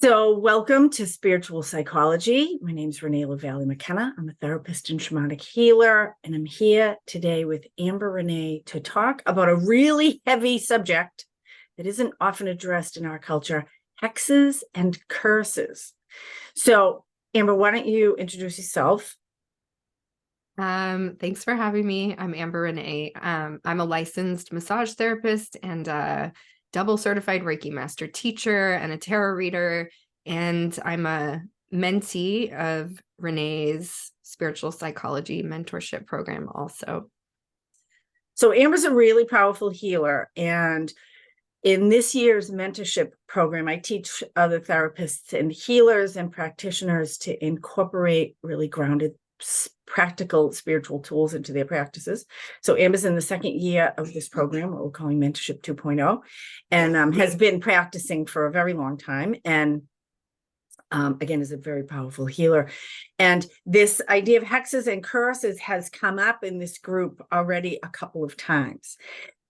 So welcome to Spiritual Psychology. My name is Renée LaVallee McKenna. I'm a therapist and shamanic healer, and I'm here today with Amber Renee to talk about a really heavy subject that isn't often addressed in our culture, hexes and curses. So Amber, why don't you introduce yourself? Thanks for having me. I'm Amber Renee. I'm a licensed massage therapist and a double certified Reiki master teacher and a tarot reader. And I'm a mentee of Renee's Spiritual Psychology mentorship program also. So Amber's a really powerful healer. And in this year's mentorship program, I teach other therapists and healers and practitioners to incorporate really grounded practical spiritual tools into their practices. So Amber's in the second year of this program, what we're calling Mentorship 2.0, and has been practicing for a very long time. And again, is a very powerful healer. And this idea of hexes and curses has come up in this group already a couple of times.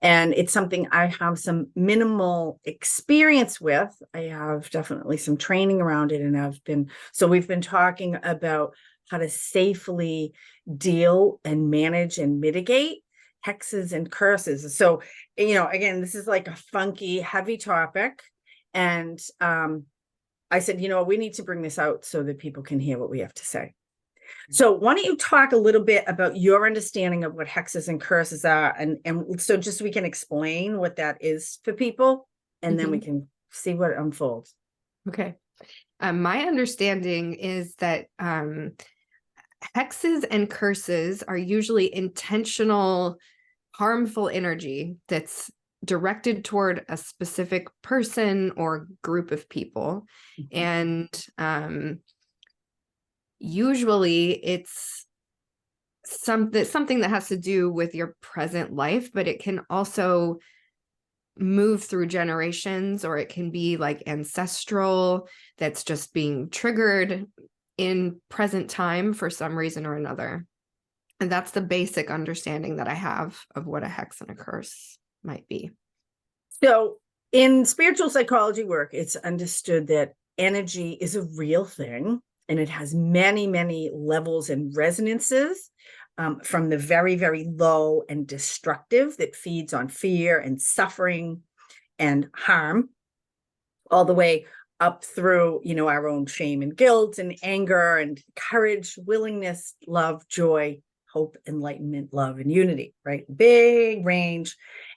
And it's something I have some minimal experience with. I have definitely some training around it. And we've been talking about how to safely deal and manage and mitigate hexes and curses. So, again, this is like a funky, heavy topic. And I said, we need to bring this out so that people can hear what we have to say. So why don't you talk a little bit about your understanding of what hexes and curses are, and so just so we can explain what that is for people, and then we can see what unfolds. Okay. My understanding is that hexes and curses are usually intentional, harmful energy that's directed toward a specific person or group of people. And usually it's something that has to do with your present life, but it can also move through generations, or it can be like ancestral, that's just being triggered in present time for some reason or another. And that's the basic understanding that I have of what a hex and a curse might be. So in spiritual psychology work, it's understood that energy is a real thing, and it has many, many levels and resonances, from the very, very low and destructive that feeds on fear and suffering and harm, all the way up through, our own shame and guilt and anger and courage, willingness, love, joy, hope, enlightenment, love, and unity, right? Big range.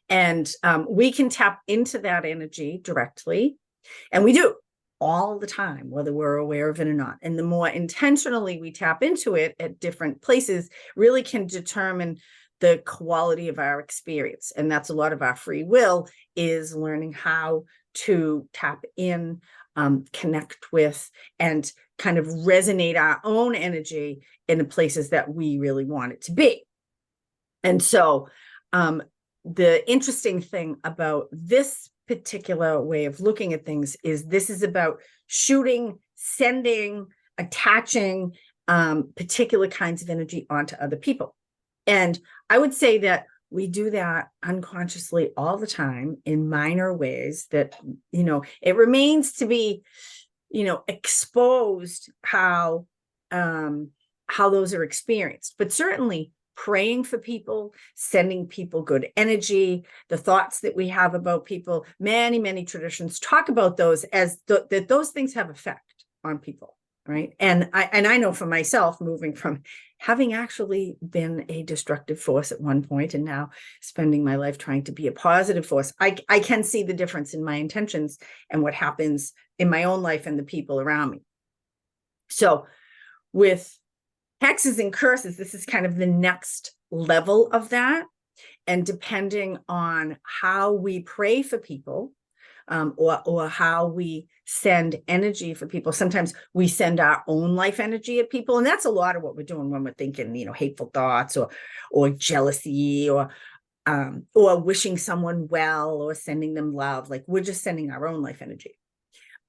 And we can tap into that energy directly. And we do all the time, whether we're aware of it or not. And the more intentionally we tap into it at different places really can determine the quality of our experience. And that's a lot of our free will, is learning how to tap in, connect with, and kind of resonate our own energy in the places that we really want it to be. And so the interesting thing about this particular way of looking at things is this is about shooting, sending, attaching particular kinds of energy onto other people. And I would say that we do that unconsciously all the time in minor ways that, it remains to be, exposed how those are experienced. But certainly praying for people, sending people good energy, the thoughts that we have about people, many, many traditions talk about those as that those things have effect on people, right? And I know for myself, moving from having actually been a destructive force at one point and now spending my life trying to be a positive force, I can see the difference in my intentions and what happens in my own life and the people around me. So with hexes and curses, this is kind of the next level of that. And depending on how we pray for people, or how we send energy for people, sometimes we send our own life energy at people. And that's a lot of what we're doing when we're thinking, hateful thoughts or jealousy or wishing someone well or sending them love. Like, we're just sending our own life energy.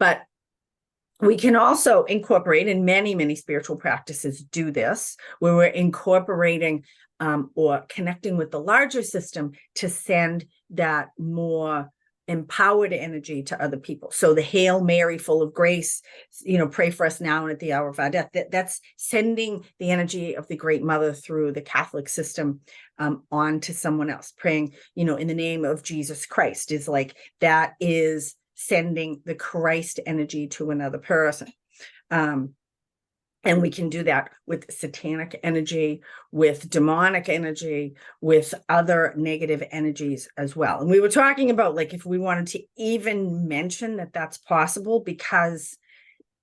But we can also incorporate, and many, many spiritual practices do this, where we're incorporating or connecting with the larger system to send that more empowered energy to other people. So the Hail Mary, full of grace, pray for us now and at the hour of our death. That's sending the energy of the Great Mother through the Catholic system on to someone else. Praying, in the name of Jesus Christ is like, that is sending the Christ energy to another person. And we can do that with satanic energy, with demonic energy, with other negative energies as well. And we were talking about, like, if we wanted to even mention that that's possible, because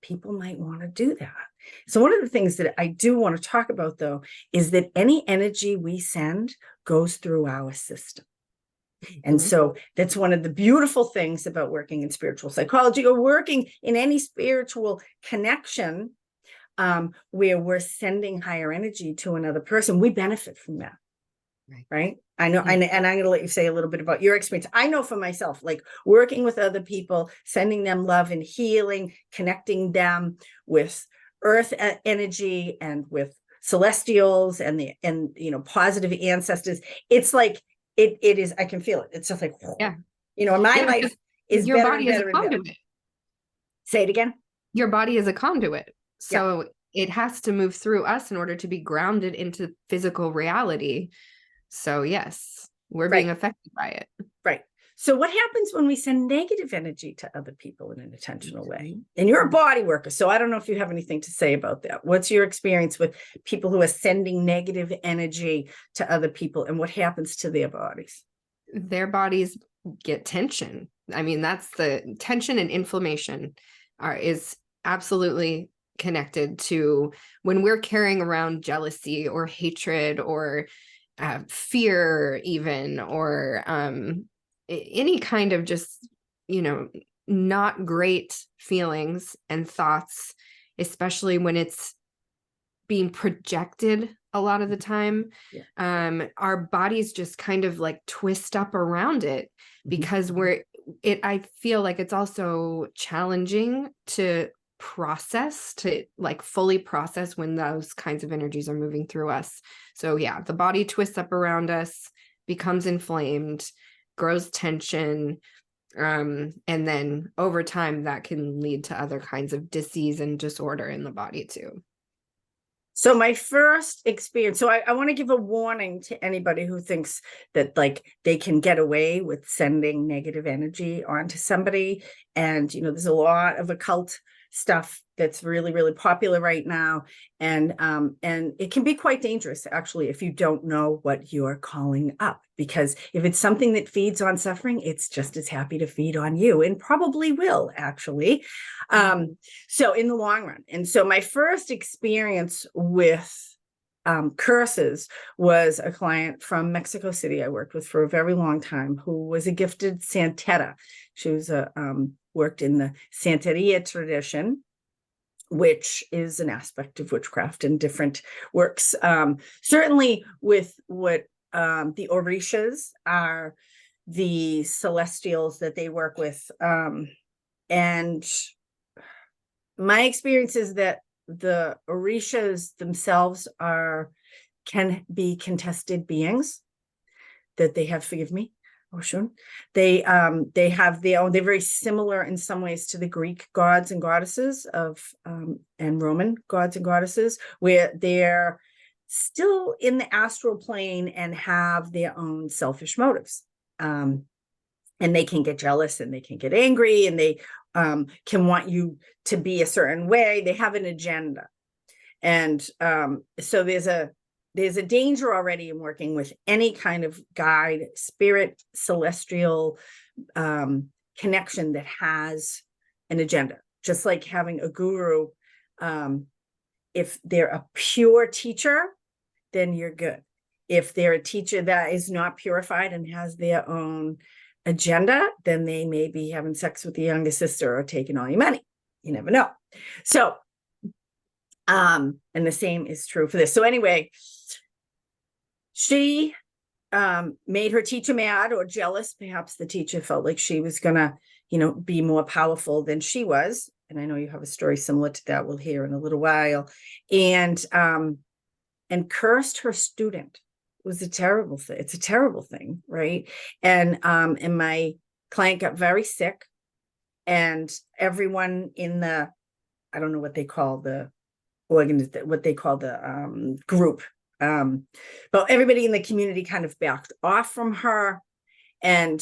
people might want to do that. So one of the things that I do want to talk about, though, is that any energy we send goes through our system. And so that's one of the beautiful things about working in spiritual psychology, or working in any spiritual connection, where we're sending higher energy to another person. We benefit from that. Right. I know. And I'm going to let you say a little bit about your experience. I know for myself, like, working with other people, sending them love and healing, connecting them with earth energy and with celestials and positive ancestors. It's like, it is, I can feel it. It's just like, and my life is your better body and is better a and better. conduit. Say it again. Your body is a conduit. So it has to move through us in order to be grounded into physical reality. So yes, we're being affected by it. Right. So what happens when we send negative energy to other people in an intentional way? And you're a body worker, so I don't know if you have anything to say about that. What's your experience with people who are sending negative energy to other people, and what happens to their bodies? Their bodies get tension. I mean, that's the tension and inflammation is absolutely connected to when we're carrying around jealousy or hatred or fear, even, or any kind of just, not great feelings and thoughts, especially when it's being projected a lot of the time. Our bodies just kind of like twist up around it, because I feel like it's also challenging to fully process when those kinds of energies are moving through us. So the body twists up around us, becomes inflamed, grows tension, and then over time that can lead to other kinds of disease and disorder in the body too. So my first experience, so I want to give a warning to anybody who thinks that, like, they can get away with sending negative energy onto somebody. And, there's a lot of occult stuff that's really, really popular right now. And it can be quite dangerous, actually, if you don't know what you're calling up, because if it's something that feeds on suffering, it's just as happy to feed on you, and probably will, actually. So in the long run. And so my first experience with curses was a client from Mexico City I worked with for a very long time, who was a gifted Santera. She was worked in the Santeria tradition, which is an aspect of witchcraft and different works. Certainly with what the Orishas are, the celestials that they work with. And my experience is that the Orishas themselves can be contested beings, that they have, forgive me, Oshun. They have their own, they're very similar in some ways to the Greek gods and goddesses and Roman gods and goddesses, where they're still in the astral plane and have their own selfish motives. And they can get jealous and they can get angry, and they can want you to be a certain way. They have an agenda. And so there's a danger already in working with any kind of guide, spirit, celestial connection that has an agenda. Just like having a guru, if they're a pure teacher, then you're good. If they're a teacher that is not purified and has their own agenda, then they may be having sex with the younger sister or taking all your money. You never know. So, and the same is true for this. So anyway, she made her teacher mad or jealous. Perhaps the teacher felt like she was gonna, be more powerful than she was. And I know you have a story similar to that we'll hear in a little while. And cursed her student. It was a terrible thing. It's a terrible thing, right? And my client got very sick, and everyone in the, I don't know what they call the group, but everybody in the community kind of backed off from her, and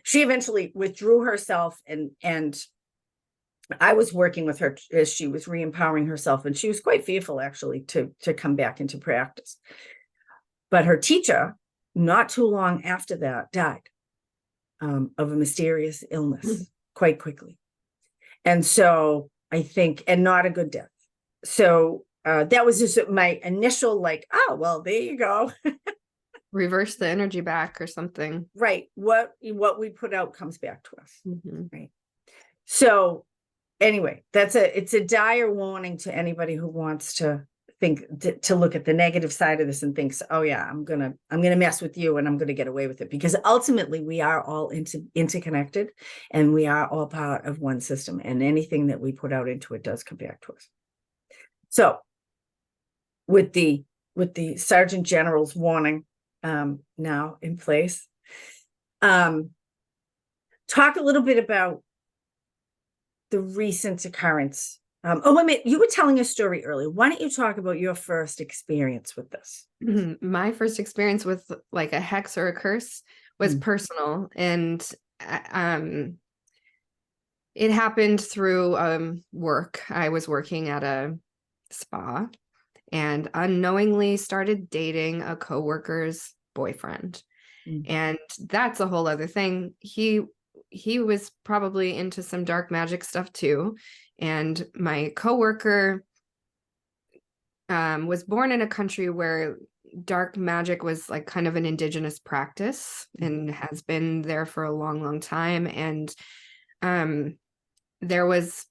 she eventually withdrew herself, and I was working with her as she was re-empowering herself, and she was quite fearful actually to come back into practice. But her teacher, not too long after that, died of a mysterious illness quite quickly. And so I think, and not a good death. So that was just my initial like, oh, well, there you go. Reverse the energy back or something. Right. What we put out comes back to us. Mm-hmm. Right. So anyway, it's a dire warning to anybody who wants to think to look at the negative side of this and thinks, oh yeah, I'm gonna mess with you and I'm gonna get away with it, because ultimately we are all interconnected, and we are all part of one system, and anything that we put out into it does come back to us. So with the Sergeant General's warning now in place, talk a little bit about the recent occurrence. Oh, wait a minute. You were telling a story earlier. Why don't you talk about your first experience with this? My first experience with like a hex or a curse was personal, and it happened through work. I was working at a spa and unknowingly started dating a coworker's boyfriend. And that's a whole other thing. He was probably into some dark magic stuff too. And my coworker was born in a country where dark magic was like kind of an indigenous practice and has been there for a long, long time. And there was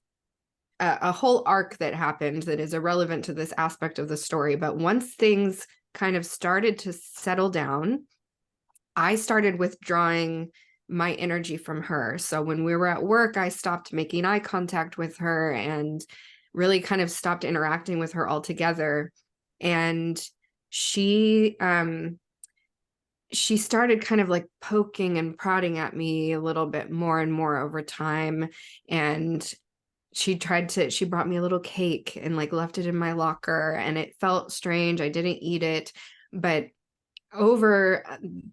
a whole arc that happened that is irrelevant to this aspect of the story. But once things kind of started to settle down, I started withdrawing my energy from her. So when we were at work, I stopped making eye contact with her and really kind of stopped interacting with her altogether. And she started kind of like poking and prodding at me a little bit more and more over time. And she brought me a little cake and like left it in my locker, and it felt strange. I didn't eat it, but over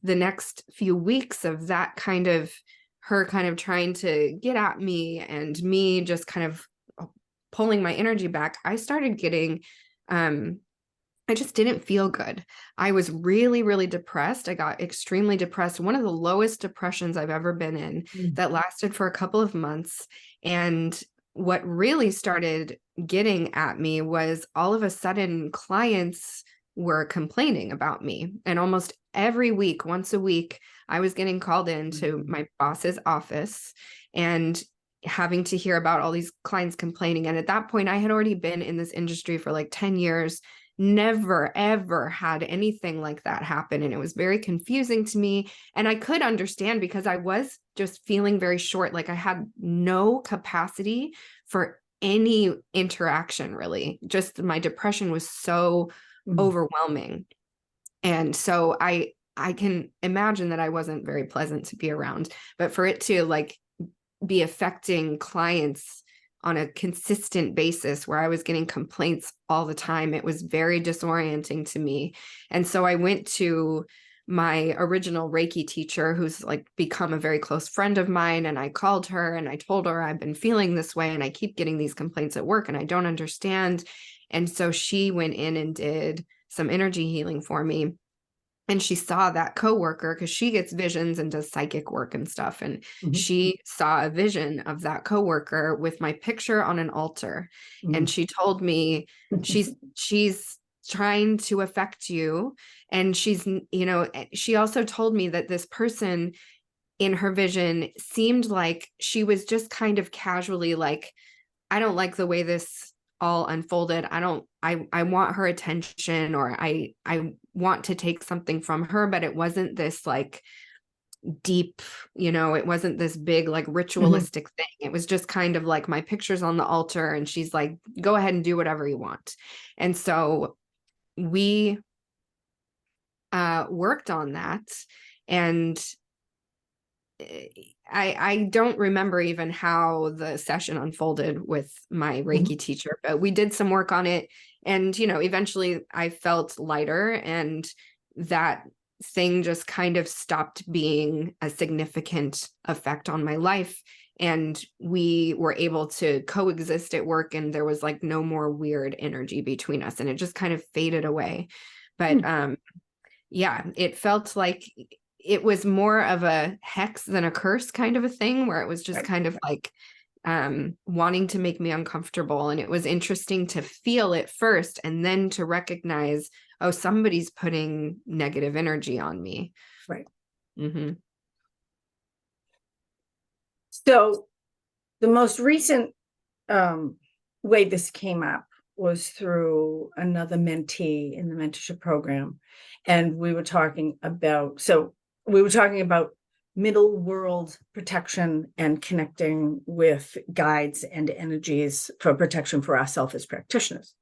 the next few weeks of that kind of her kind of trying to get at me and me just kind of pulling my energy back, I started getting, I just didn't feel good. I was really, really depressed. I got extremely depressed. One of the lowest depressions I've ever been in that lasted for a couple of months. And what really started getting at me was all of a sudden clients were complaining about me. And almost every week, once a week, I was getting called into my boss's office and having to hear about all these clients complaining. And at that point, I had already been in this industry for like 10 years, never, ever had anything like that happen. And it was very confusing to me. And I could understand because I was just feeling very short. Like I had no capacity for any interaction, really. Just my depression was so overwhelming. And so I can imagine that I wasn't very pleasant to be around, but for it to like be affecting clients on a consistent basis where I was getting complaints all the time, it was very disorienting to me. And so I went to my original Reiki teacher, who's like become a very close friend of mine. And I called her and I told her I've been feeling this way and I keep getting these complaints at work and I don't understand. And so she went in and did some energy healing for me. And she saw that coworker, because she gets visions and does psychic work and stuff. And she saw a vision of that coworker with my picture on an altar. And she told me she's trying to affect you. And she's, you know, she also told me that this person in her vision seemed like she was just kind of casually like, I don't like the way this all unfolded. I want her attention, or I want to take something from her, but it wasn't this like deep, you know, it wasn't this big like ritualistic thing. It was just kind of like my picture's on the altar and she's like, go ahead and do whatever you want. And so we worked on that. And I don't remember even how the session unfolded with my Reiki teacher, but we did some work on it. And, eventually I felt lighter, and that thing just kind of stopped being a significant effect on my life. And we were able to coexist at work, and there was like no more weird energy between us, and it just kind of faded away. But yeah, it felt like it was more of a hex than a curse kind of a thing, where it was just kind of like wanting to make me uncomfortable. And it was interesting to feel it first, and then to recognize, oh, somebody's putting negative energy on me. Right. Mm-hmm. So the most recent way this came up was through another mentee in the mentorship program. And we were talking about middle world protection and connecting with guides and energies for protection for ourselves as practitioners.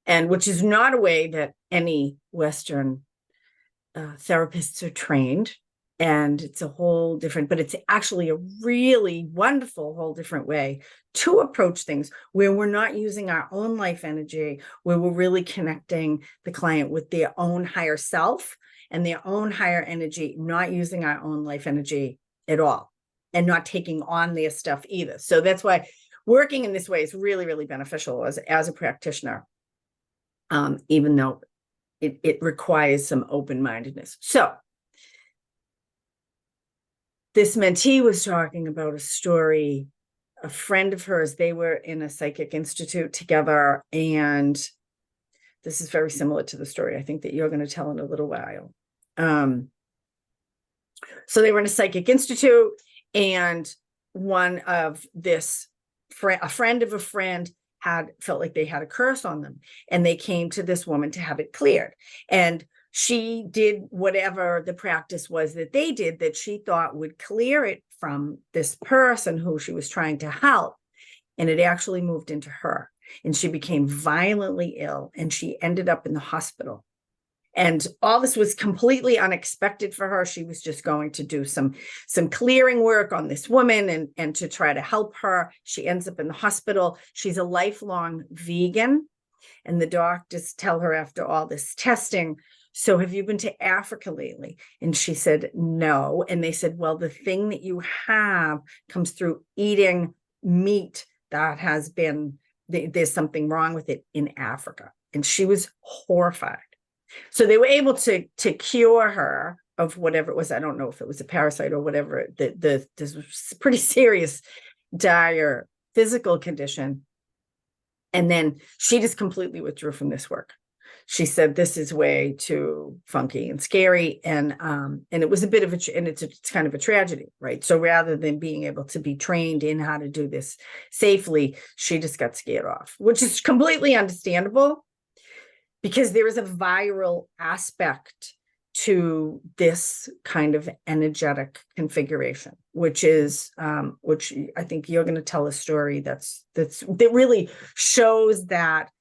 And which is not a way that any Western therapists are trained. And it's a whole different, but it's actually a really wonderful whole different way to approach things, where we're not using our own life energy, where we're really connecting the client with their own higher self and their own higher energy, not using our own life energy at all, and not taking on their stuff either. So that's why working in this way is really, really beneficial as a practitioner, even though it requires some open-mindedness. So this mentee was talking about a story, a friend of hers, they were in a psychic institute together. And this is very similar to the story I think that you're going to tell in a little while. So they were in a psychic institute, and one of a friend of a friend felt like they had a curse on them. And they came to this woman to have it cleared. And she did whatever the practice was that they did that she thought would clear it from this person who she was trying to help. And it actually moved into her. And she became violently ill, and she ended up in the hospital. And all this was completely unexpected for her. She was just going to do some clearing work on this woman and to try to help her. She ends up in the hospital. She's a lifelong vegan. And the doctors tell her after all this testing, so have you been to Africa lately? And she said, no. And they said, well, the thing that you have comes through eating meat that has been, there's something wrong with it in Africa. And she was horrified. So they were able to cure her of whatever it was. I don't know if it was a parasite or whatever. This was a pretty serious, dire physical condition. And then she just completely withdrew from this work. She said, this is way too funky and scary. And it was a bit of it's kind of a tragedy, right? So rather than being able to be trained in how to do this safely, she just got scared off, which is completely understandable, because there is a viral aspect to this kind of energetic configuration, which I think you're going to tell a story that really shows that,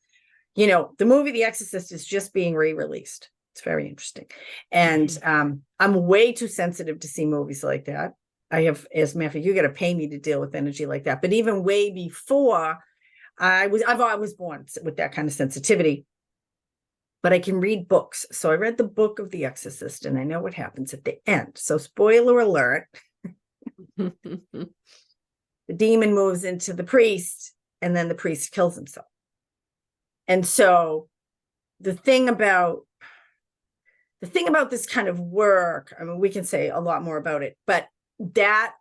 the movie The Exorcist is just being re-released. It's very interesting. And I'm way too sensitive to see movies like that. I have, as a matter of fact, you got to pay me to deal with energy like that. But even way before, I've always born with that kind of sensitivity. But I can read books. So I read the book of The Exorcist, and I know what happens at the end. So spoiler alert, the demon moves into the priest, and then the priest kills himself. And so the thing about this kind of work, I mean, we can say a lot more about it, but that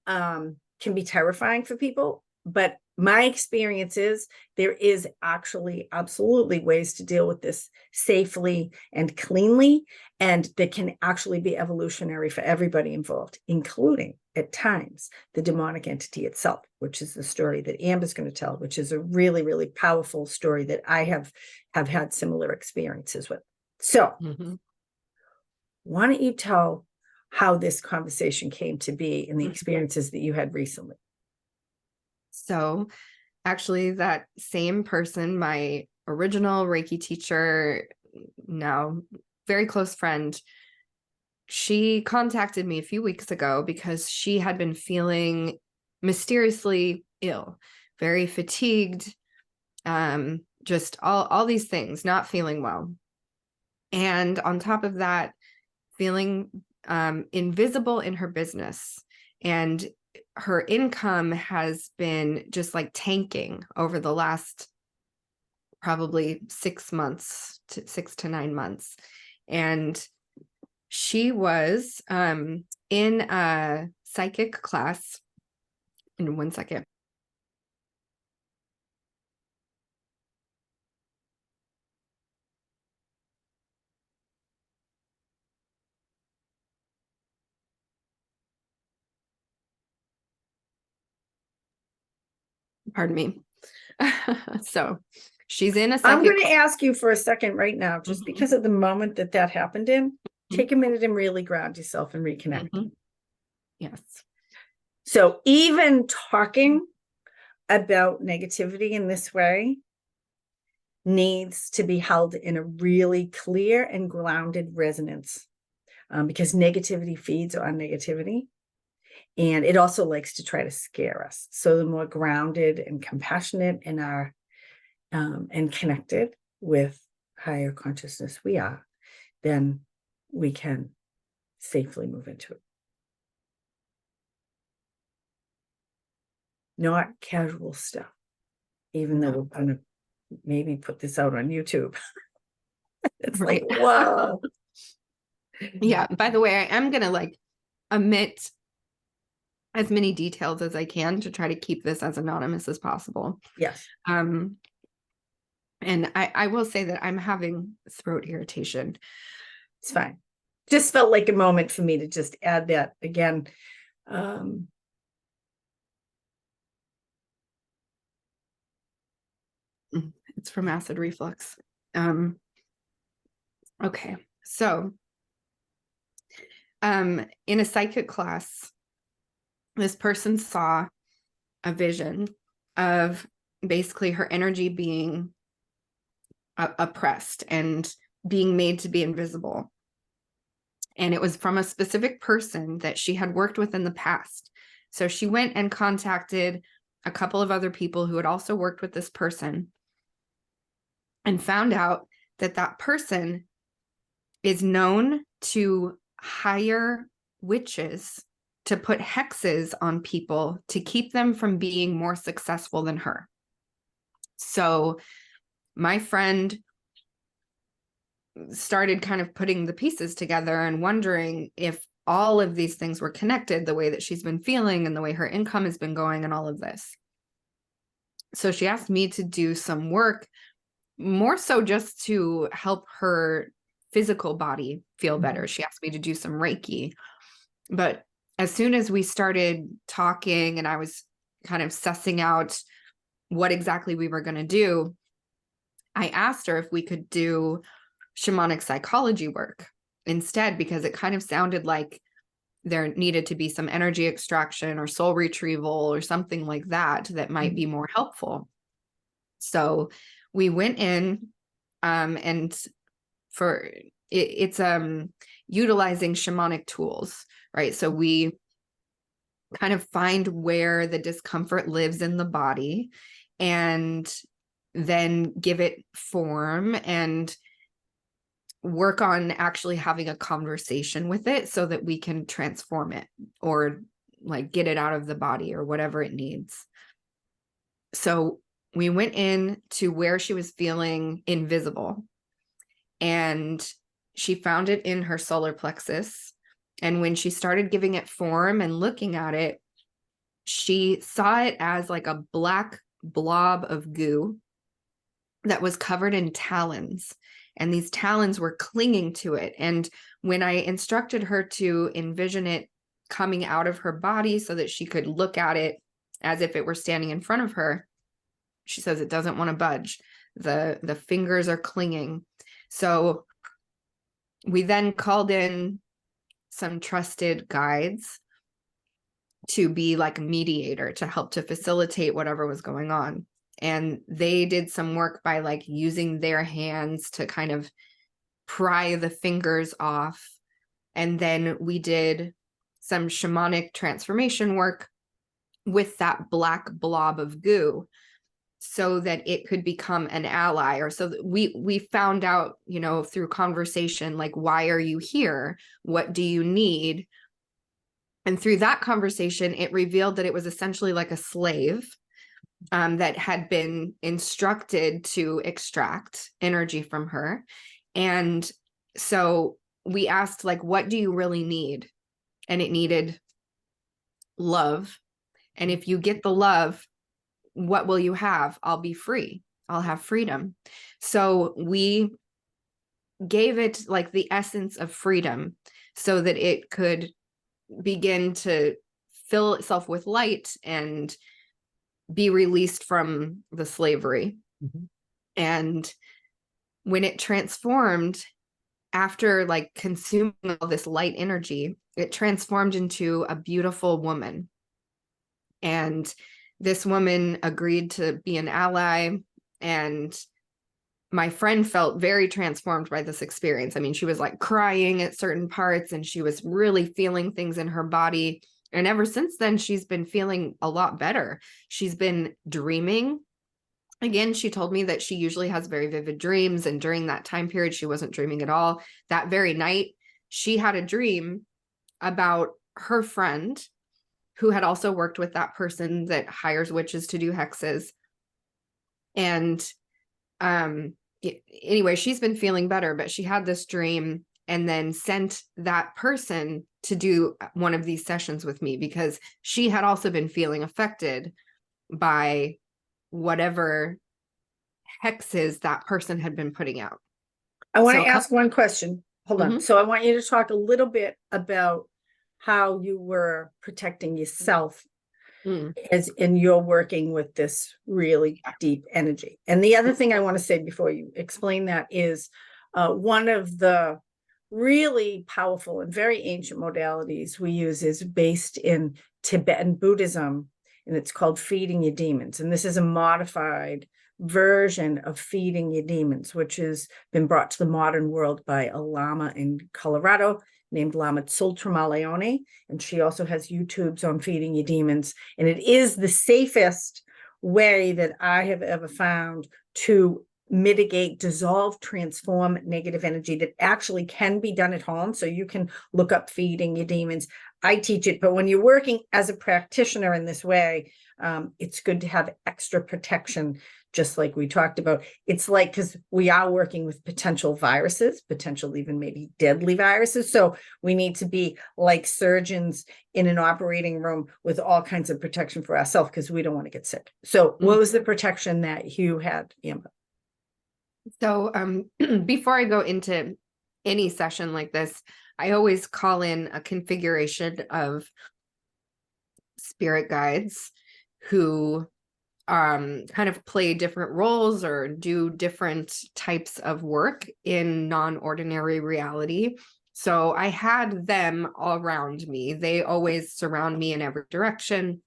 can be terrifying for people. But my experience is there is actually absolutely ways to deal with this safely and cleanly, and that can actually be evolutionary for everybody involved, including at times the demonic entity itself, which is the story that Amber's going to tell, which is a really, really powerful story that I have had similar experiences with. So why don't you tell how this conversation came to be and the experiences that you had recently? So actually, that same person, my original Reiki teacher, now very close friend, she contacted me a few weeks ago because she had been feeling mysteriously ill, very fatigued, just all these things, not feeling well. And on top of that, feeling invisible in her business. And her income has been just like tanking over the last probably 6 months to 6 to 9 months. And she was in a psychic class. In 1 second. Pardon me. So she's in a psychic. I'm going to ask you for a second right now, just because of the moment that happened in. Take a minute and really ground yourself and reconnect. Yes. So even talking about negativity in this way needs to be held in a really clear and grounded resonance, because negativity feeds on negativity. And it also likes to try to scare us. So the more grounded and compassionate and and connected with higher consciousness we are, then we can safely move into it. Not casual stuff, even though we're going to maybe put this out on YouTube. It's right. like, whoa. Yeah. By the way, I am going to like omit as many details as I can to try to keep this as anonymous as possible. Yes. And I will say that I'm having throat irritation. It's fine. Just felt like a moment for me to just add that again. It's from acid reflux. Okay. So, in a psychic class, this person saw a vision of basically her energy being oppressed and being made to be invisible. And it was from a specific person that she had worked with in the past. So she went and contacted a couple of other people who had also worked with this person and found out that that person is known to hire witches to put hexes on people to keep them from being more successful than her. So my friend started kind of putting the pieces together and wondering if all of these things were connected, the way that she's been feeling and the way her income has been going and all of this. So she asked me to do some work, more so just to help her physical body feel better. She asked me to do some Reiki. But as soon as we started talking and I was kind of sussing out what exactly we were going to do, I asked her if we could do shamanic psychology work instead, because it kind of sounded like there needed to be some energy extraction or soul retrieval or something like that that might be more helpful. So we went in and for it's utilizing shamanic tools, right? So we kind of find where the discomfort lives in the body and then give it form and work on actually having a conversation with it so that we can transform it or like get it out of the body or whatever it needs. So we went in to where she was feeling invisible, and she found it in her solar plexus. And when she started giving it form and looking at it, she saw it as like a black blob of goo that was covered in talons. And these talons were clinging to it. And when I instructed her to envision it coming out of her body so that she could look at it as if it were standing in front of her, she says it doesn't want to budge. The fingers are clinging. So we then called in some trusted guides to be like a mediator to help to facilitate whatever was going on. And they did some work by like using their hands to kind of pry the fingers off And then we did some shamanic transformation work with that black blob of goo so that it could become an ally, or so that we found out, you know, through conversation, like, why are you here? What do you need? And through that conversation, it revealed that it was essentially like a slave that had been instructed to extract energy from her. And so we asked, like, what do you really need? And it needed love. And if you get the love, what will you have? I'll be free. I'll have freedom. So we gave it like the essence of freedom so that it could begin to fill itself with light and be released from the slavery. Mm-hmm. And when it transformed, after like consuming all this light energy, it transformed into a beautiful woman. And this woman agreed to be an ally, and my friend felt very transformed by this experience. I mean, she was like crying at certain parts, and she was really feeling things in her body. And ever since then, she's been feeling a lot better. She's been dreaming. Again, she told me that she usually has very vivid dreams, and during that time period, she wasn't dreaming at all. That very night, she had a dream about her friend who had also worked with that person that hires witches to do hexes. And anyway, she's been feeling better, but she had this dream and then sent that person to do one of these sessions with me because she had also been feeling affected by whatever hexes that person had been putting out. I want to ask one question. Hold on. Mm-hmm. So I want you to talk a little bit about how you were protecting yourself as in you're working with this really deep energy. And the other thing I want to say before you explain that is one of the really powerful and very ancient modalities we use is based in Tibetan Buddhism, and it's called feeding your demons. And this is a modified version of feeding your demons, which has been brought to the modern world by a lama in Colorado named Lama Tsultramaleone, and she also has YouTubes on feeding your demons. And it is the safest way that I have ever found to mitigate, dissolve, transform negative energy that actually can be done at home. So you can look up feeding your demons. I teach it, but when you're working as a practitioner in this way, it's good to have extra protection, just like we talked about. It's like, because we are working with potential viruses, potential even maybe deadly viruses. So we need to be like surgeons in an operating room with all kinds of protection for ourselves because we don't want to get sick. So what was the protection that you had, Amber? So before I go into any session like this, I always call in a configuration of spirit guides who kind of play different roles or do different types of work in non-ordinary reality. So I had them all around me. They always surround me in every direction.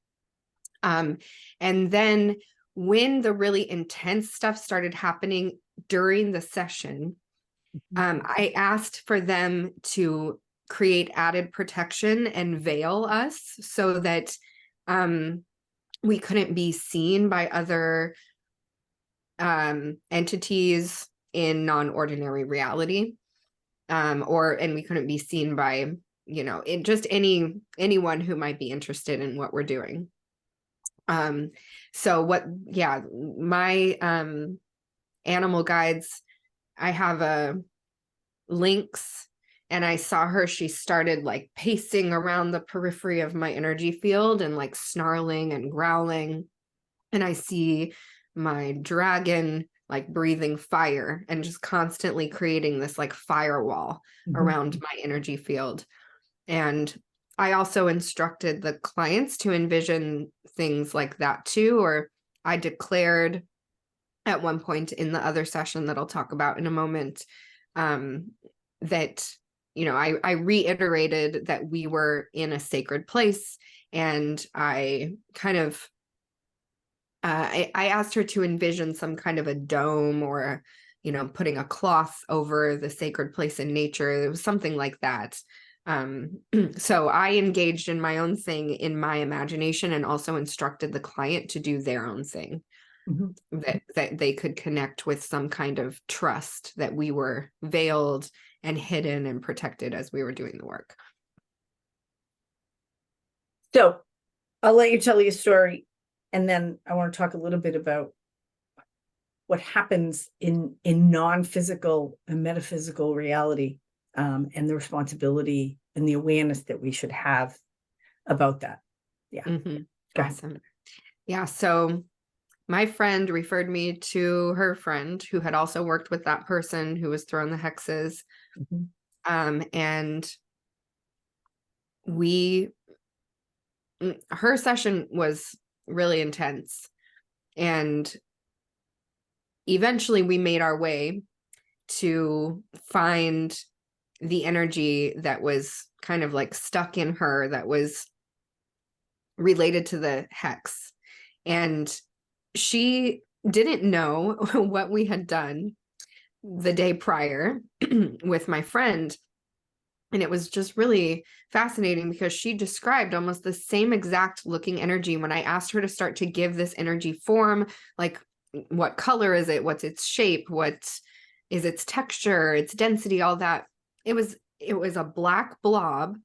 And then when the really intense stuff started happening during the session, I asked for them to create added protection and veil us so that we couldn't be seen by other entities in non-ordinary reality, and we couldn't be seen by, you know, just anyone who might be interested in what we're doing. So my animal guides, I have a Lynx, and I saw her, she started like pacing around the periphery of my energy field and like snarling and growling. And I see my dragon like breathing fire and just constantly creating this like firewall around my energy field. And I also instructed the clients to envision things like that too, or I declared at one point in the other session that I'll talk about in a moment, that, you know, I reiterated that we were in a sacred place, and I kind of, I asked her to envision some kind of a dome or, you know, putting a cloth over the sacred place in nature. It was something like that. So I engaged in my own thing in my imagination and also instructed the client to do their own thing, that they could connect with some kind of trust that we were veiled and hidden and protected as we were doing the work. So I'll let you tell your story, and then I want to talk a little bit about what happens in non-physical and metaphysical reality, and the responsibility and the awareness that we should have about that. Yeah. Awesome. Yeah. So my friend referred me to her friend who had also worked with that person who was thrown the hexes. And her session was really intense, and eventually we made our way to find the energy that was kind of like stuck in her that was related to the hex. And she didn't know what we had done the day prior with my friend. And it was just really fascinating because she described almost the same exact looking energy when I asked her to start to give this energy form, like what color is it? What's its shape? What is its texture, its density, all that. It was a black blob.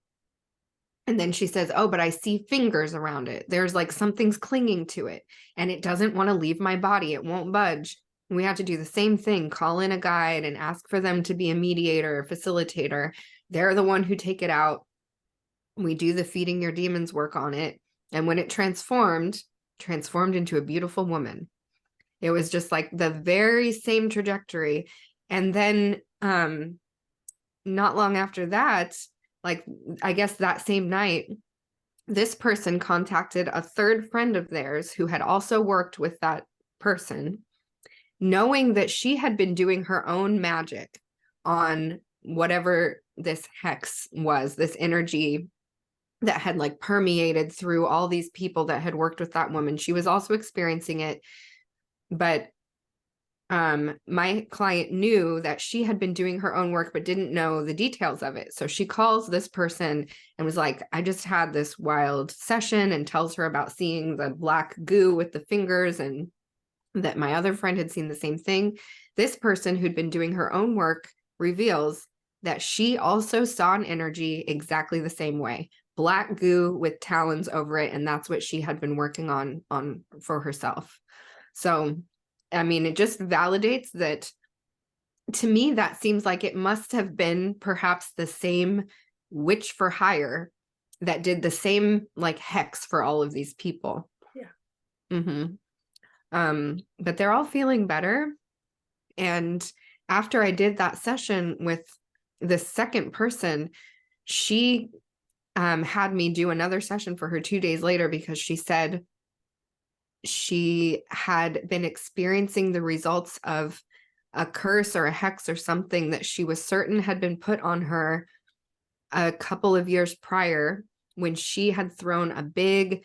And then she says, oh, but I see fingers around it. There's like something's clinging to it and it doesn't want to leave my body. It won't budge. We have to do the same thing, call in a guide and ask for them to be a mediator or facilitator. They're the one who take it out. We do the feeding your demons work on it. And when it transformed into a beautiful woman. It was just like the very same trajectory. And then not long after that, like I guess that same night, this person contacted a third friend of theirs who had also worked with that person, knowing that she had been doing her own magic on whatever this hex was, this energy that had like permeated through all these people that had worked with that woman. She was also experiencing it, but my client knew that she had been doing her own work, but didn't know the details of it. So she calls this person and was like, I just had this wild session, and tells her about seeing the black goo with the fingers, and that my other friend had seen the same thing. This person who'd been doing her own work reveals that she also saw an energy exactly the same way, black goo with talons over it. And that's what she had been working on for herself. So I mean, it just validates that. To me, that seems like it must have been perhaps the same witch for hire that did the same like hex for all of these people. Yeah. But they're all feeling better. And after I did that session with the second person, she had me do another session for her 2 days later, because she said she had been experiencing the results of a curse or a hex or something that she was certain had been put on her a couple of years prior, when she had thrown a big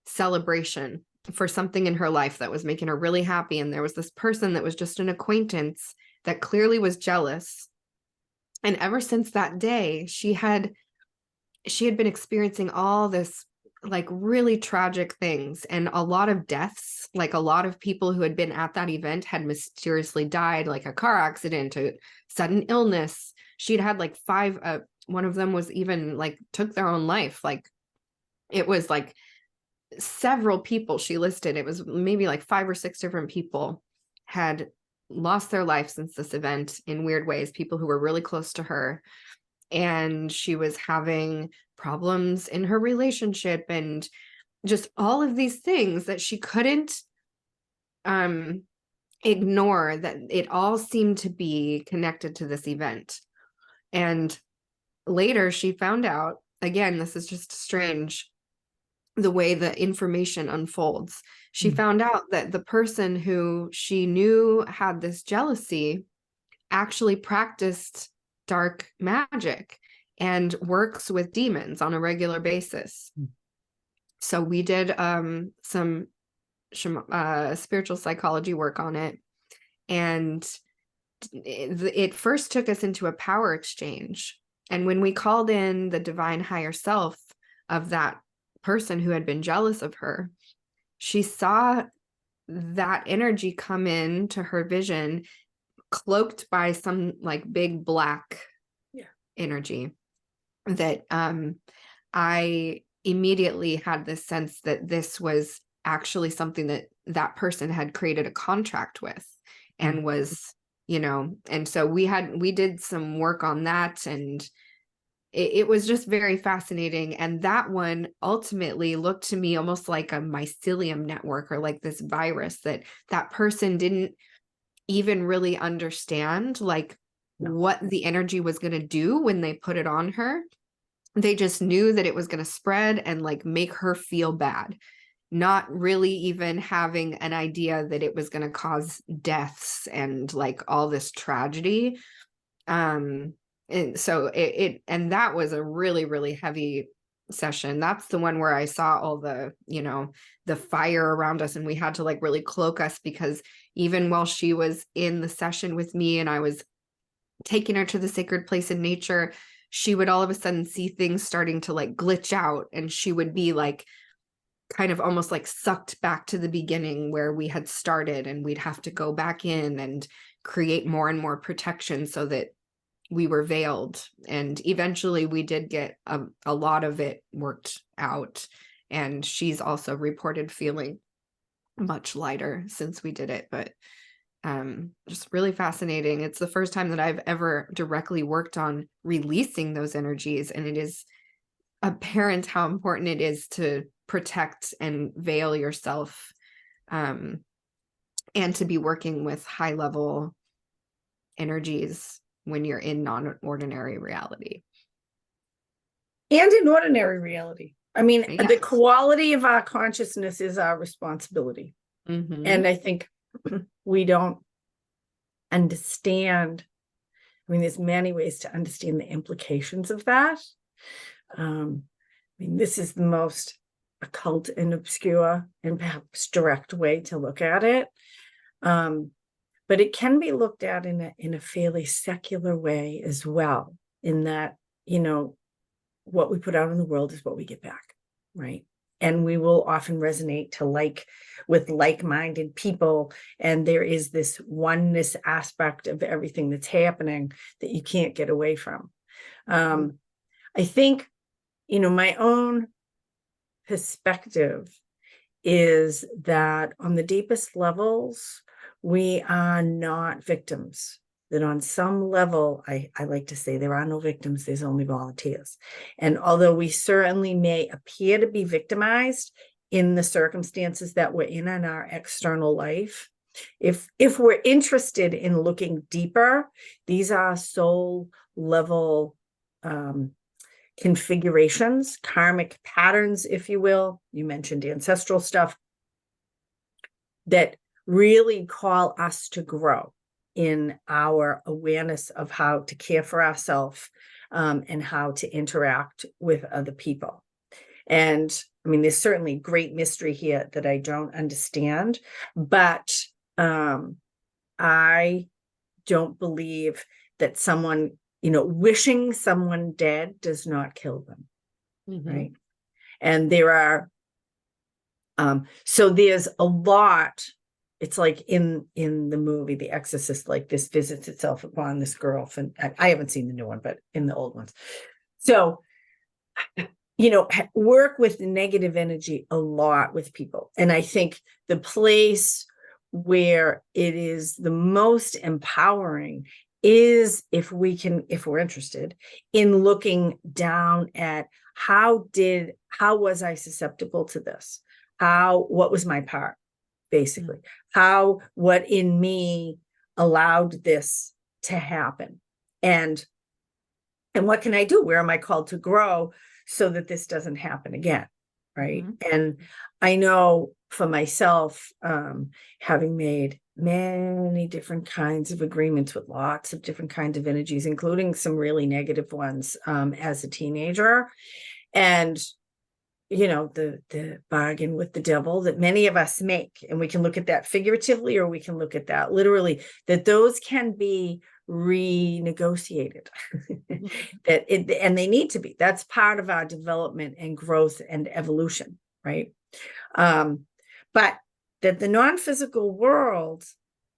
celebration for something in her life that was making her really happy. And there was this person that was just an acquaintance that clearly was jealous. And ever since that day, she had been experiencing all this like really tragic things and a lot of deaths. Like a lot of people who had been at that event had mysteriously died, like a car accident, a sudden illness. She'd had like 5, one of them was even like took their own life. Like it was like several people she listed. It was maybe like 5 or 6 different people had lost their life since this event in weird ways, people who were really close to her. And she was having problems in her relationship and just all of these things that she couldn't ignore, that it all seemed to be connected to this event. And later she found out, again, this is just strange, the way the information unfolds. She found out that the person who she knew had this jealousy actually practiced dark magic and works with demons on a regular basis. So we did some spiritual psychology work on it, and it first took us into a power exchange And when we called in the divine higher self of that person who had been jealous of her, she saw that energy come into her vision, cloaked by some like big black energy that I immediately had this sense that this was actually something that that person had created a contract with and was, you know, and so we did some work on that, and it was just very fascinating. And that one ultimately looked to me almost like a mycelium network, or like this virus that that person didn't even really understand, like what the energy was going to do when they put it on her. They just knew that it was going to spread and like make her feel bad, not really even having an idea that it was going to cause deaths and like all this tragedy. And so and that was a really, really heavy session. That's the one where I saw all the, you know, the fire around us, and we had to like really cloak us, because even while she was in the session with me and I was taking her to the sacred place in nature, she would all of a sudden see things starting to like glitch out, and she would be like kind of almost like sucked back to the beginning where we had started, and we'd have to go back in and create more and more protection so that we were veiled. And eventually we did get a lot of it worked out, and she's also reported feeling much lighter since we did it. But just really fascinating. It's the first time that I've ever directly worked on releasing those energies, and it is apparent how important it is to protect and veil yourself, and to be working with high level energies when you're in non-ordinary reality. And in ordinary reality. I mean, Yes. the quality of our consciousness is our responsibility. And I think we don't understand. I mean, there's many ways to understand the implications of that. I mean, this is the most occult and obscure and perhaps direct way to look at it. But it can be looked at in a fairly secular way as well, in that, you know, what we put out in the world is what we get back, right? And we will often resonate with like-minded people. And there is this oneness aspect of everything that's happening that you can't get away from. I think, you know, my own perspective is that on the deepest levels, we are not victims. That on some level, I like to say there are no victims, there's only volunteers. And although we certainly may appear to be victimized in the circumstances that we're in our external life, if we're interested in looking deeper, these are soul level configurations, karmic patterns, if you will. You mentioned ancestral stuff that really call us to grow in our awareness of how to care for ourselves, and how to interact with other people. And I mean, there's certainly great mystery here that I don't understand, but I don't believe that someone, you know, wishing someone dead does not kill them, right? And there are, so there's a lot. It's like in the movie The Exorcist, like this visits itself upon this girl. And I haven't seen the new one, but in the old ones. So, you know, work with negative energy a lot with people. And I think the place where it is the most empowering is if we're interested in looking down at how was I susceptible to this? What was my part? Basically, what in me allowed this to happen, and what can I do? Where am I called to grow so that this doesn't happen again, right? And I know for myself, having made many different kinds of agreements with lots of different kinds of energies, including some really negative ones, as a teenager, and you know, the bargain with the devil that many of us make. And we can look at that figuratively, or we can look at that literally, that those can be renegotiated. And they need to be. That's part of our development and growth and evolution, right? But that the non-physical world,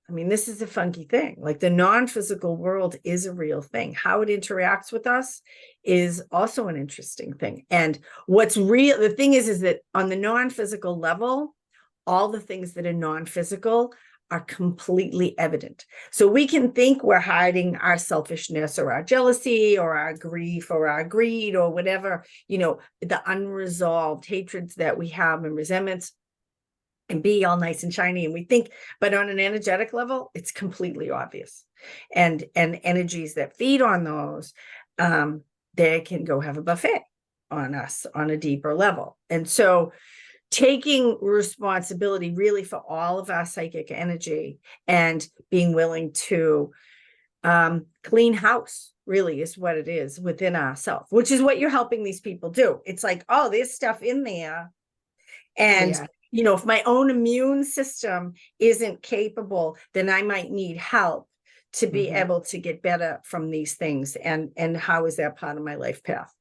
I mean, this is a funky thing. Like the non-physical world is a real thing. How it interacts with us is also an interesting thing. And what's real, the thing is that on the non-physical level, all the things that are non-physical are completely evident. So we can think we're hiding our selfishness or our jealousy or our grief or our greed or whatever, the unresolved hatreds that we have and resentments, and be all nice and shiny. And we think, but on an energetic level, it's completely obvious. And energies that feed on those, they can go have a buffet on us on a deeper level. And so taking responsibility really for all of our psychic energy and being willing to clean house really is what it is within ourselves, which is what you're helping these people do. It's like, oh, there's stuff in there. And, if my own immune system isn't capable, then I might need help to be able to get better from these things. And how is that part of my life path?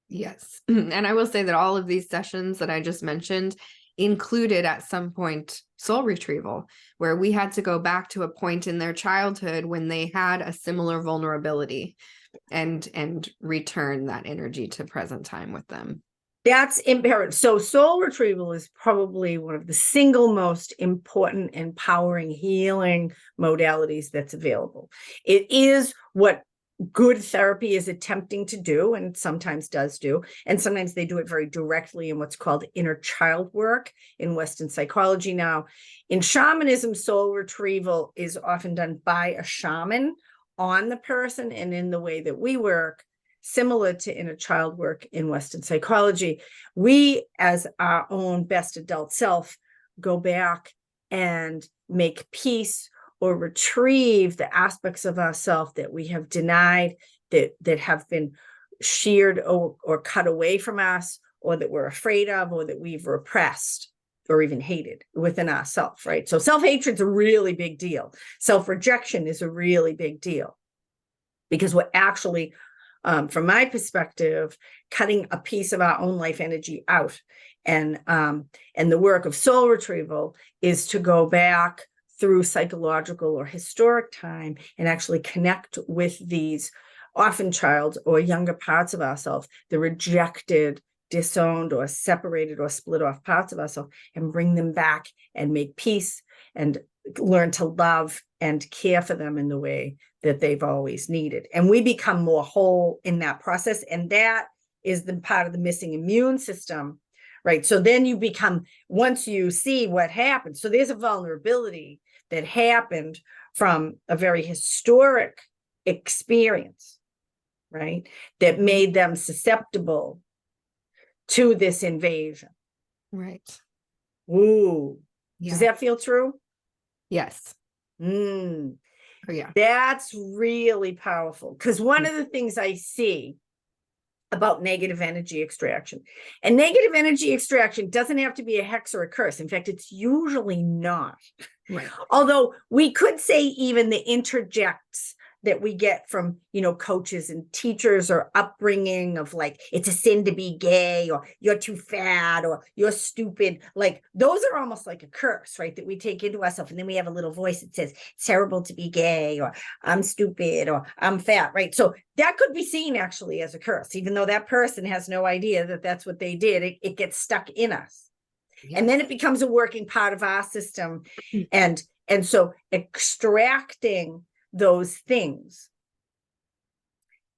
Yes. And I will say that all of these sessions that I just mentioned included at some point soul retrieval, where we had to go back to a point in their childhood when they had a similar vulnerability and return that energy to present time with them. That's imperative. So soul retrieval is probably one of the single most important, empowering, healing modalities that's available. It is what good therapy is attempting to do, and sometimes does do, and sometimes they do it very directly in what's called inner child work in Western psychology. Now, in shamanism, soul retrieval is often done by a shaman on the person, and in the way that we work, similar to inner child work in Western psychology, we, as our own best adult self, go back and make peace or retrieve the aspects of ourself that we have denied, that have been sheared or cut away from us, or that we're afraid of, or that we've repressed or even hated within ourselves, right? So self-hatred is a really big deal. Self-rejection is a really big deal, because we're actually, from my perspective, cutting a piece of our own life energy out. And the work of soul retrieval is to go back through psychological or historic time and actually connect with these often child or younger parts of ourselves, the rejected, disowned, or separated or split off parts of ourselves, and bring them back and make peace and learn to love and care for them in the way that they've always needed. And we become more whole in that process. And that is the part of the missing immune system, right? So then you become, once you see what happened, so there's a vulnerability that happened from a very historic experience, right? That made them susceptible to this invasion. Right. Ooh. Yeah. Does that feel true? Yes. Oh, yeah. That's really powerful, because one of the things I see about negative energy extraction, and negative energy extraction doesn't have to be a hex or a curse. In fact, it's usually not. Right. Although we could say even the interjects that we get from, coaches and teachers or upbringing of like, it's a sin to be gay, or you're too fat, or you're stupid. Like those are almost like a curse, right? That we take into ourselves. And then we have a little voice that says, it's terrible to be gay, or I'm stupid, or I'm fat, right? So that could be seen actually as a curse, even though that person has no idea that that's what they did. It gets stuck in us. Yes. And then it becomes a working part of our system. And so extracting those things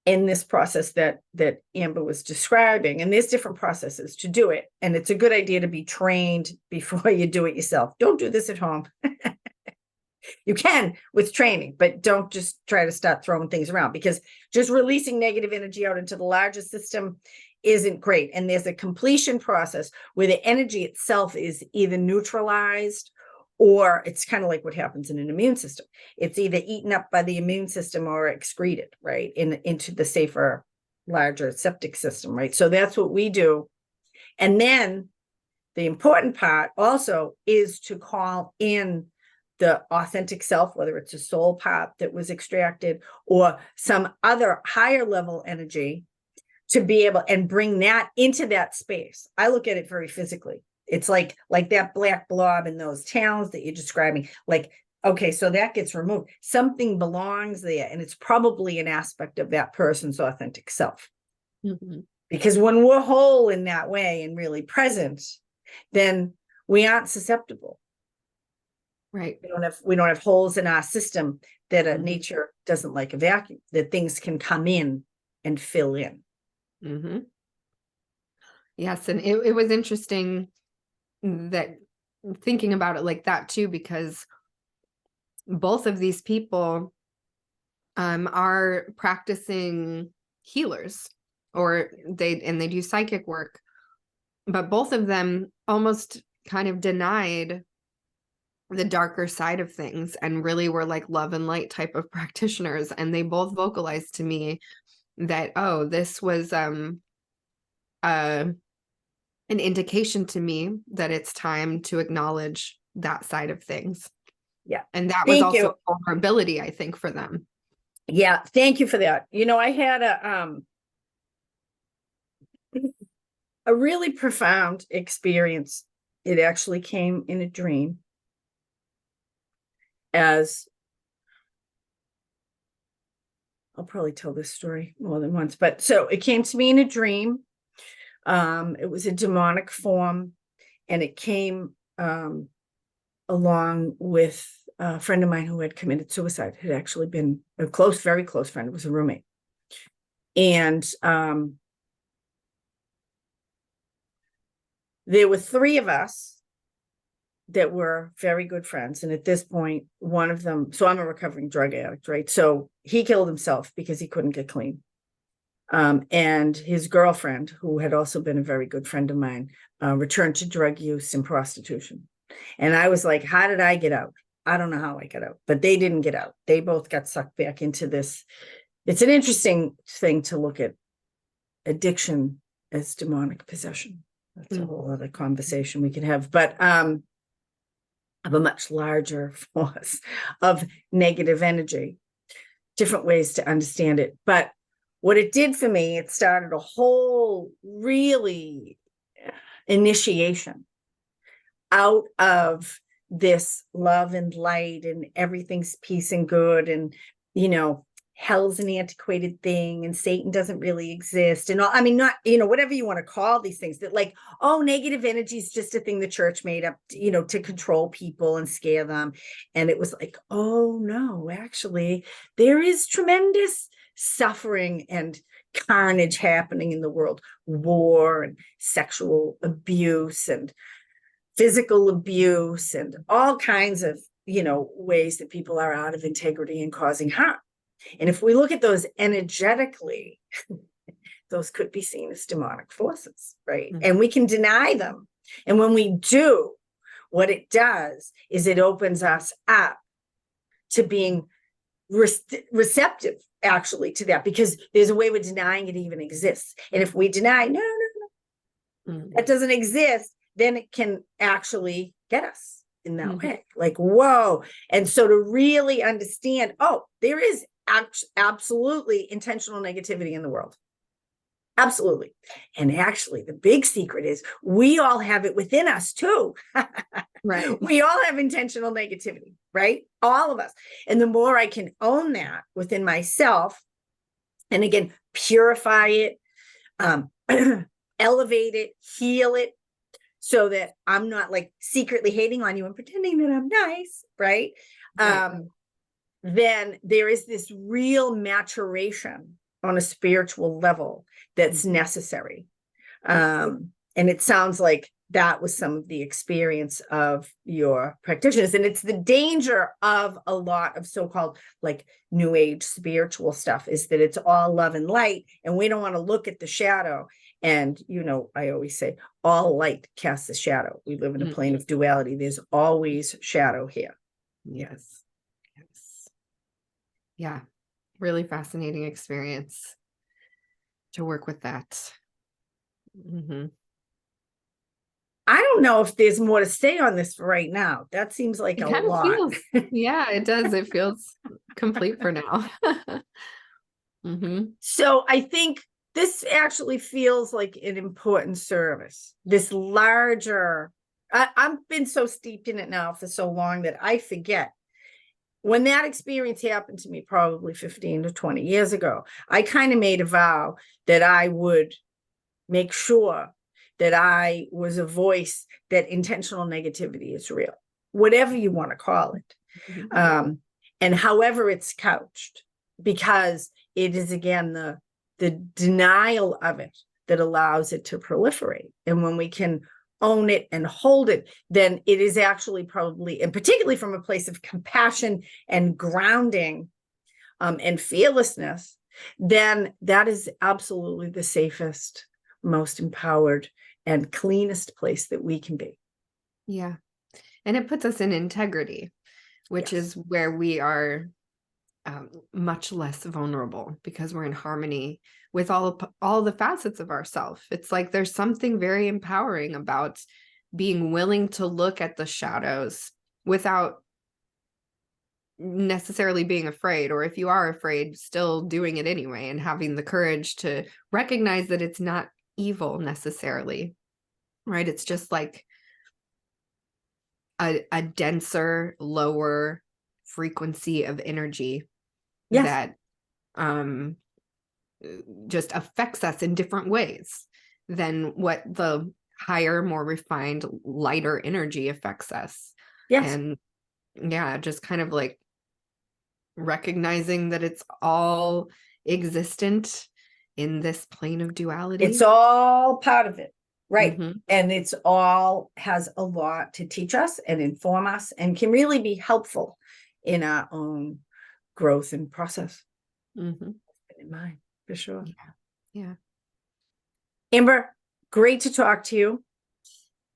in this process that Amber was describing, and there's different processes to do it, and it's a good idea to be trained before you do it yourself. Don't do this at home. You can with training, but don't just try to start throwing things around, because just releasing negative energy out into the larger system isn't great. And there's a completion process where the energy itself is either neutralized, or it's kind of like what happens in an immune system. It's either eaten up by the immune system or excreted, right, into the safer, larger septic system, right? So that's what we do. And then the important part also is to call in the authentic self, whether it's a soul part that was extracted or some other higher level energy, to be able and bring that into that space. I look at it very physically. It's like that black blob in those towns that you're describing. Like, okay, so that gets removed. Something belongs there, and it's probably an aspect of that person's authentic self. Mm-hmm. Because when we're whole in that way and really present, then we aren't susceptible. Right. We don't have holes in our system that nature doesn't like a vacuum, that things can come in and fill in. Mm-hmm. Yes. And it was interesting that thinking about it like that too, because both of these people are practicing healers, or they do psychic work, but both of them almost kind of denied the darker side of things and really were like love and light type of practitioners. And they both vocalized to me that, oh, this was an indication to me that it's time to acknowledge that side of things. Yeah. And that was also vulnerability, I think, for them. Yeah. Thank you for that. I had a really profound experience. It actually came in a dream, as I'll probably tell this story more than once, but so it came to me in a dream. It was a demonic form, and it came along with a friend of mine who had committed suicide. Had actually been a very close friend. It was a roommate. And there were three of us that were very good friends. And at this point, one of them, so I'm a recovering drug addict, right? So he killed himself because he couldn't get clean. And his girlfriend, who had also been a very good friend of mine, returned to drug use and prostitution. And I was like, how did I get out? I don't know how I got out, but they didn't get out. They both got sucked back into this. It's an interesting thing to look at addiction as demonic possession. That's a whole other conversation we could have, but of a much larger force of negative energy, different ways to understand it. But what it did for me, it started a whole really initiation out of this love and light and everything's peace and good, and hell's an antiquated thing and Satan doesn't really exist, and all, I mean, not, whatever you want to call these things, that like, oh, negative energy is just a thing the church made up, to control people and scare them. And it was like, oh no, actually there is tremendous suffering and carnage happening in the world, war and sexual abuse and physical abuse and all kinds of, ways that people are out of integrity and causing harm. And if we look at those energetically, those could be seen as demonic forces, right? Mm-hmm. And we can deny them. And when we do, what it does is it opens us up to being receptive, actually, to that, because there's a way we're denying it even exists. And if we deny, no, that doesn't exist, then it can actually get us in that way. Like, whoa. And so to really understand, oh, there is absolutely intentional negativity in the world. Absolutely. And actually, the big secret is we all have it within us too. Right. We all have intentional negativity, right? All of us. And the more I can own that within myself, and again, purify it, elevate it, heal it, so that I'm not like secretly hating on you and pretending that I'm nice, right? Then there is this real maturation on a spiritual level that's necessary. And it sounds like that was some of the experience of your practitioners. And it's the danger of a lot of so-called like new age spiritual stuff, is that it's all love and light, and we don't want to look at the shadow. And, I always say all light casts a shadow. We live in a plane of duality. There's always shadow here. Yes. Yeah. Really fascinating experience to work with that. I don't know if there's more to say on this for right now. That seems like It a kind of lot. feels, yeah, it does. It feels complete for now. So I think this actually feels like an important service. This larger, I've been so steeped in it now for so long that I forget. When that experience happened to me, probably 15 to 20 years ago, I kind of made a vow that I would make sure that I was a voice that intentional negativity is real, whatever you want to call it. And however it's couched, because it is, again, the denial of it that allows it to proliferate. And when we can own it and hold it, then it is actually probably, and particularly from a place of compassion and grounding and fearlessness, then that is absolutely the safest, most empowered, and cleanest place that we can be. Yeah. And it puts us in integrity, which is where we are much less vulnerable, because we're in harmony with all the facets of ourself. It's like there's something very empowering about being willing to look at the shadows without necessarily being afraid, or if you are afraid, still doing it anyway, and having the courage to recognize that it's not evil necessarily, right? It's just like a denser, lower frequency of energy that just affects us in different ways than what the higher, more refined, lighter energy affects us. And yeah, just kind of like recognizing that it's all existent in this plane of duality. It's all part of it. Right. And it's all has a lot to teach us and inform us, and can really be helpful in our own growth and process. In mind, for sure. Yeah. Amber, great to talk to you.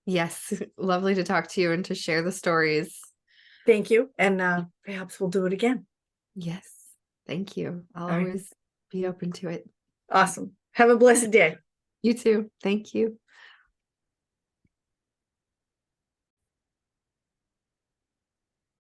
Yes. Lovely to talk to you and to share the stories. Thank you. And perhaps we'll do it again. Yes. Thank you. I'll always be open to it. Awesome. Have a blessed day. You too. Thank you.